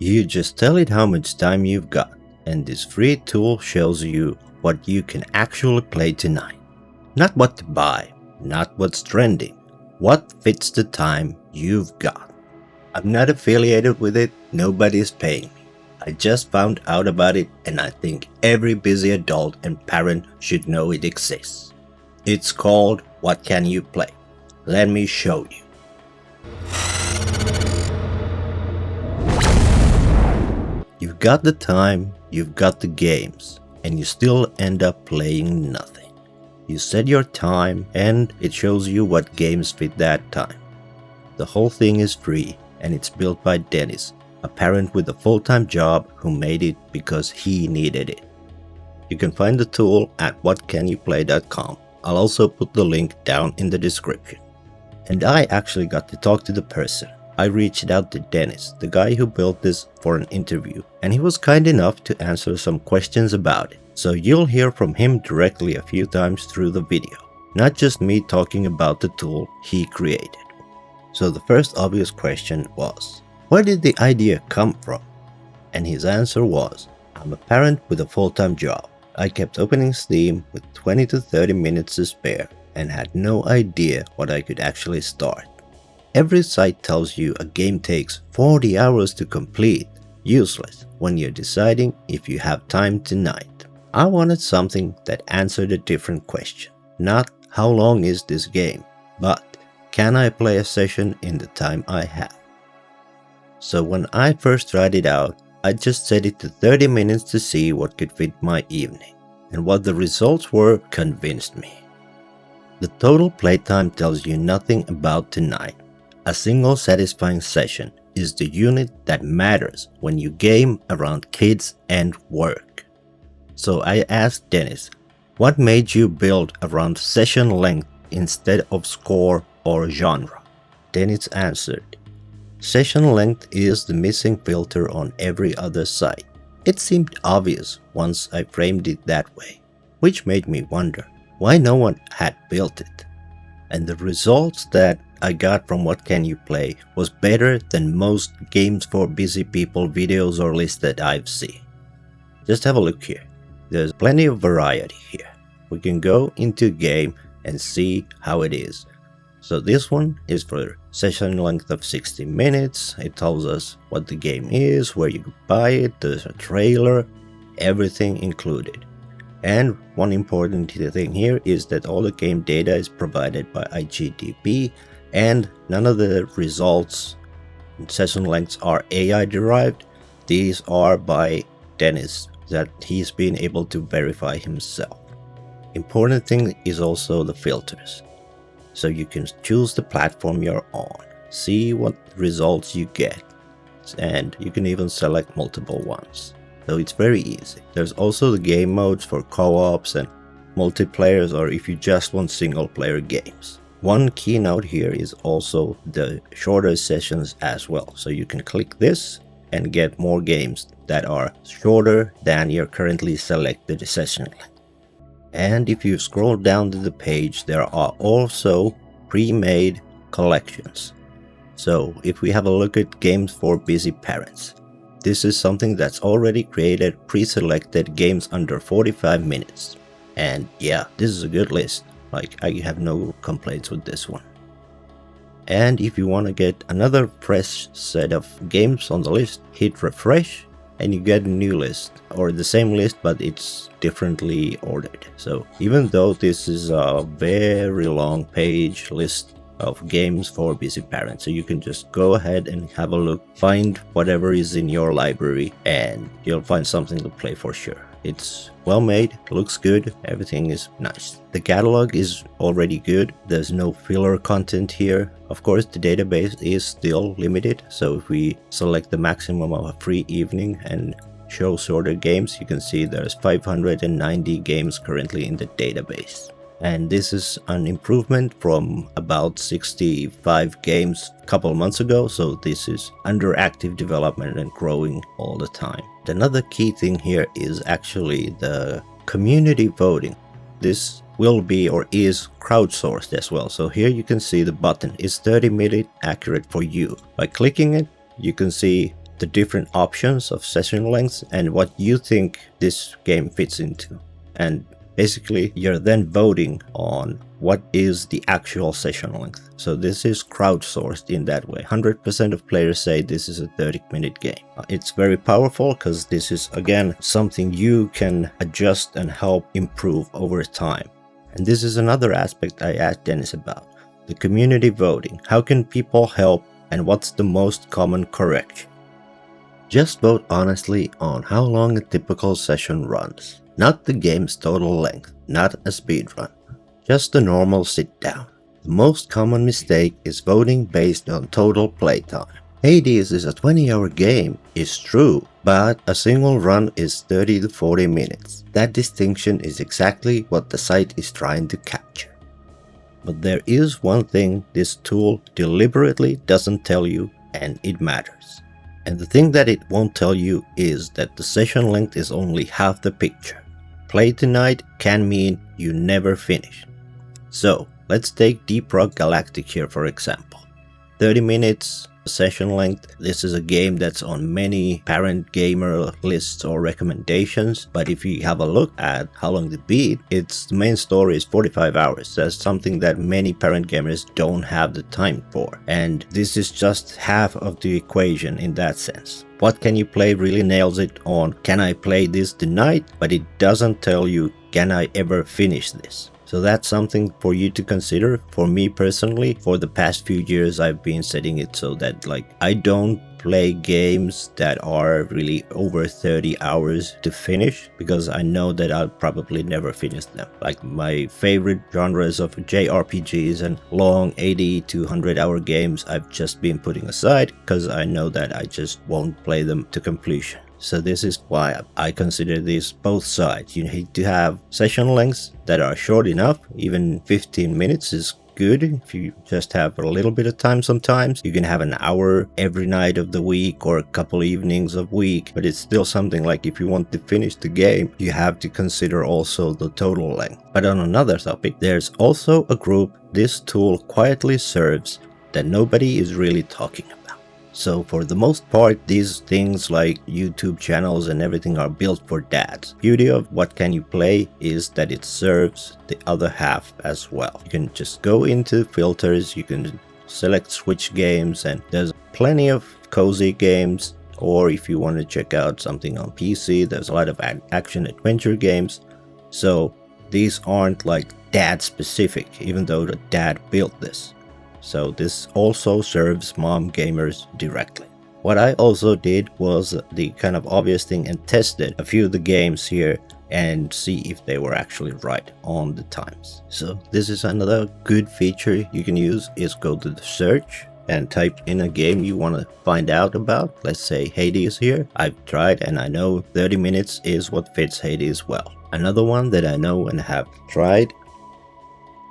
You just tell it how much time you've got, and this free tool shows you what you can actually play tonight. Not what to buy, not what's trending, what fits the time you've got. I'm not affiliated with it, nobody's paying me. I just found out about it and I think every busy adult and parent should know it exists. It's called WhatCanYouPlay. Let me show you. You've got the time, you've got the games, and you still end up playing nothing. You set your time and it shows you what games fit that time. The whole thing is free and it's built by Dennis, a parent with a full-time job who made it because he needed it. You can find the tool at WhatCanYouPlay.com. I'll also put the link down in the description. And I actually got to talk to the person. I reached out to Dennis, the guy who built this, for an interview, and he was kind enough to answer some questions about it. So you'll hear from him directly a few times through the video, not just me talking about the tool he created. So the first obvious question was, where did the idea come from? And his answer was, I'm a parent with a full-time job. I kept opening Steam with 20 to 30 minutes to spare and had no idea what I could actually start. Every site tells you a game takes 40 hours to complete. Useless when you're deciding if you have time tonight. I wanted something that answered a different question. Not how long is this game, but can I play a session in the time I have? So when I first tried it out, I just set it to 30 minutes to see what could fit my evening. And what the results were convinced me. The total playtime tells you nothing about tonight. A single satisfying session is the unit that matters when you game around kids and work. So I asked Dennis, what made you build around session length instead of score or genre? Dennis answered, session length is the missing filter on every other site. It seemed obvious once I framed it that way, which made me wonder why no one had built it. And the results that I got from WhatCanYouPlay was better than most games for busy people videos or lists that I've seen. Just have a look here. There's plenty of variety here. We can go into game and see how it is. So this one is for session length of 60 minutes. It tells us what the game is, where you can buy it, there's a trailer, everything included. And one important thing here is that all the game data is provided by IGDB and none of the results and session lengths are AI derived. These are by Dennis that he's been able to verify himself. Important thing is also the filters. So you can choose the platform you're on, see what results you get, and you can even select multiple ones. So it's very easy. There's also the game modes for co-ops and multiplayers, or if you just want single player games. One key note here is also the shorter sessions as well. So you can click this and get more games that are shorter than your currently selected session length. And if you scroll down to the page, there are also pre-made collections. So if we have a look at games for busy parents, this is something that's already created pre-selected games under 45 minutes. And yeah, this is a good list. Like, I have no complaints with this one. And if you want to get another fresh set of games on the list, hit refresh and you get a new list, or the same list but it's differently ordered. So even though this is a very long page list of games for busy parents, so you can just go ahead and have a look, find whatever is in your library and you'll find something to play for sure. It's well made, looks good, everything is nice. The catalog is already good, there's no filler content here. Of course the database is still limited, so if we select the maximum of a free evening and show shorter games, you can see there's 590 games currently in the database. And this is an improvement from about 65 games a couple months ago, so this is under active development and growing all the time. Another key thing here is actually the community voting. This will be or is crowdsourced as well. So here you can see the button is 30-minute accurate for you. By clicking it, you can see the different options of session lengths and what you think this game fits into. And basically, you're then voting on what is the actual session length. So this is crowdsourced in that way. 100% of players say this is a 30-minute game. It's very powerful because this is, again, something you can adjust and help improve over time. And this is another aspect I asked Dennis about. The community voting. How can people help and what's the most common correction? Just vote honestly on how long a typical session runs. Not the game's total length, not a speedrun. Just a normal sit down. The most common mistake is voting based on total playtime. Hades is a 20-hour game, is true, but a single run is 30 to 40 minutes. That distinction is exactly what the site is trying to capture. But there is one thing this tool deliberately doesn't tell you, and it matters. And the thing that it won't tell you is that the session length is only half the picture. Play tonight can mean you never finish. So, let's take Deep Rock Galactic here for example. 30 minutes session length. This is a game that's on many parent gamer lists or recommendations, but if you have a look at how long they beat, its main story is 45 hours. That's something that many parent gamers don't have the time for, and this is just half of the equation in that sense. WhatCanYouPlay really nails it on can I play this tonight, but it doesn't tell you can I ever finish this. So that's something for you to consider. For me personally, for the past few years I've been setting it so that I don't play games that are really over 30 hours to finish, because I know that I'll probably never finish them. Like my favorite genres of JRPGs and long 80 to 100 hour games I've just been putting aside because I know that I just won't play them to completion. So this is why I consider this both sides. You need to have session lengths that are short enough. Even 15 minutes is good if you just have a little bit of time sometimes. You can have an hour every night of the week or a couple evenings of week, but it's still something like if you want to finish the game, you have to consider also the total length. But on another topic, there's also a group this tool quietly serves that nobody is really talking about. So for the most part, these things like YouTube channels and everything are built for dads. Beauty of WhatCanYouPlay is that it serves the other half as well. You can just go into filters, you can select switch games, and there's plenty of cozy games. Or if you want to check out something on PC, there's a lot of action adventure games. So these aren't like dad specific, even though the dad built this. So this also serves mom gamers directly. What I also did was the kind of obvious thing and tested a few of the games here and see if they were actually right on the times. So this is another good feature you can use, is go to the search and type in a game you want to find out about. Let's say Hades here. I've tried and I know 30 minutes is what fits Hades well. Another one that I know and have tried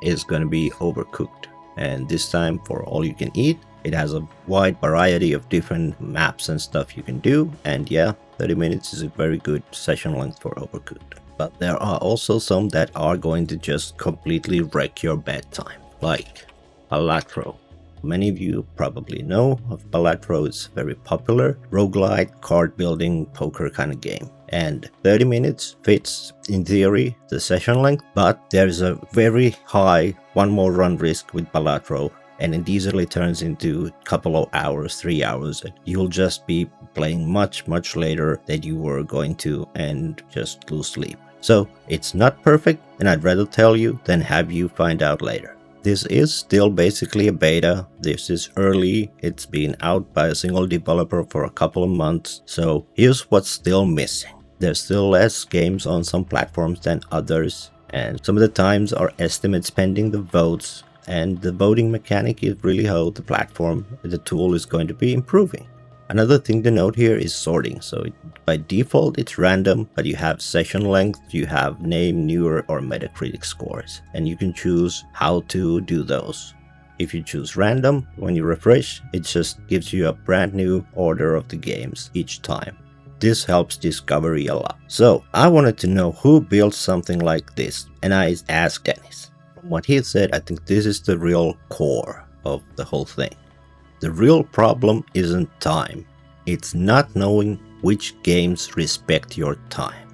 is going to be Overcooked. And this time for all you can eat. It has a wide variety of different maps and stuff you can do, and yeah, 30 minutes is a very good session length for Overcooked. But there are also some that are going to just completely wreck your bedtime, like Balatro. Many of you probably know of Balatro. It's very popular roguelike card building poker kind of game. And 30 minutes fits, in theory, the session length, but there's a very high one more run risk with Balatro, and it easily turns into a couple of hours, 3 hours, and you'll just be playing much later than you were going to and just lose sleep. So it's not perfect, and I'd rather tell you than have you find out later. This is still basically a beta. This is early. It's been out by a single developer for a couple of months. So here's what's still missing. There's still less games on some platforms than others, and some of the times are estimates pending the votes, and the voting mechanic is really how the platform, the tool is going to be improving. Another thing to note here is sorting. So by default it's random, but you have session length, you have name, newer, or Metacritic scores, and you can choose how to do those. If you choose random, when you refresh, it just gives you a brand new order of the games each time. This helps discovery a lot. So I wanted to know who built something like this, and I asked Dennis. From what he said, I think this is the real core of the whole thing. The real problem isn't time. It's not knowing which games respect your time.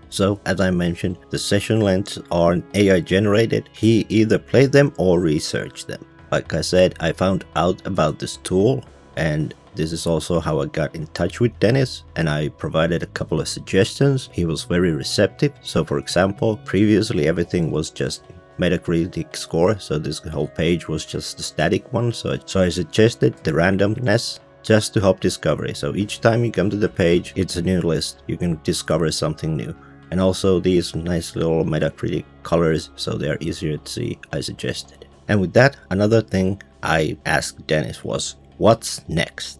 So, as I mentioned, the session lengths aren't AI generated. He either played them or researched them. Like I said, I found out about this tool, and this is also how I got in touch with Dennis, and I provided a couple of suggestions. He was very receptive. So for example, previously everything was just Metacritic score, so this whole page was just a static one. So I suggested the randomness just to help discovery. So each time you come to the page, it's a new list. You can discover something new. And also these nice little Metacritic colors, so they're easier to see, I suggested. And with that, another thing I asked Dennis was, what's next?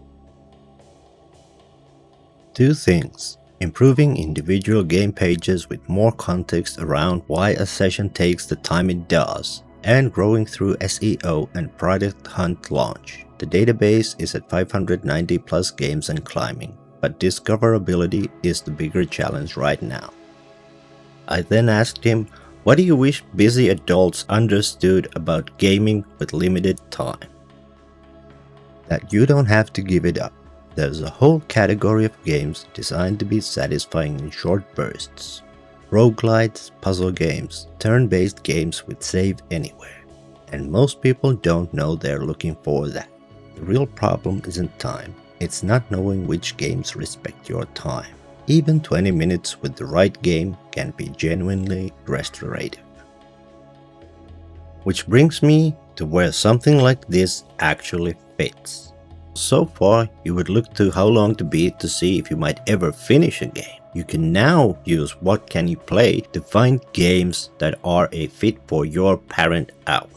Two things: improving individual game pages with more context around why a session takes the time it does, and growing through SEO and product hunt launch. The database is at 590 plus games and climbing, but discoverability is the bigger challenge right now. I then asked him, what do you wish busy adults understood about gaming with limited time? That you don't have to give it up. There's a whole category of games designed to be satisfying in short bursts. Roguelites, puzzle games, turn-based games with save anywhere. And most people don't know they're looking for that. The real problem isn't time. It's not knowing which games respect your time. Even 20 minutes with the right game can be genuinely restorative. Which brings me to where something like this actually fits. So far, you would look to how long to beat to see if you might ever finish a game. You can now use WhatCanYouPlay to find games that are a fit for your parent hour.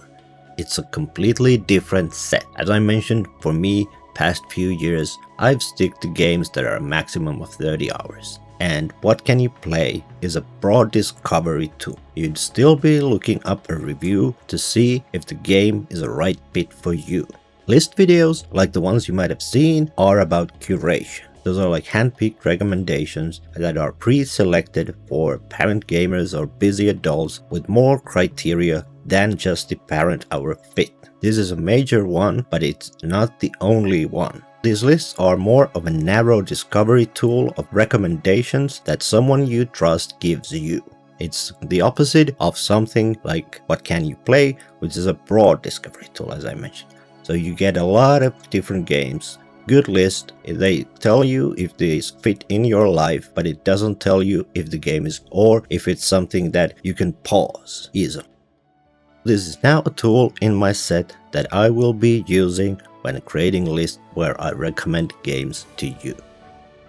It's a completely different set. As I mentioned, for me, past few years, I've stick to games that are a maximum of 30 hours. And WhatCanYouPlay is a broad discovery tool. You'd still be looking up a review to see if the game is a right fit for you. List videos, like the ones you might have seen, are about curation. Those are like hand-picked recommendations that are pre-selected for parent gamers or busy adults with more criteria than just the parent hour fit. This is a major one, but it's not the only one. These lists are more of a narrow discovery tool of recommendations that someone you trust gives you. It's the opposite of something like WhatCanYouPlay, which is a broad discovery tool, as I mentioned. So you get a lot of different games. Good list, they tell you if these fit in your life, but it doesn't tell you if the game is or if it's something that you can pause easily. This is now a tool in my set that I will be using when creating a list where I recommend games to you.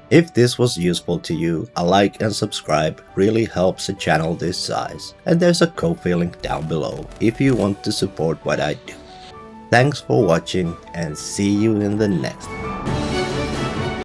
If this was useful to you, a like and subscribe really helps a channel this size, and there's a Ko-fi link down below if you want to support what I do. Thanks for watching and see you in the next one.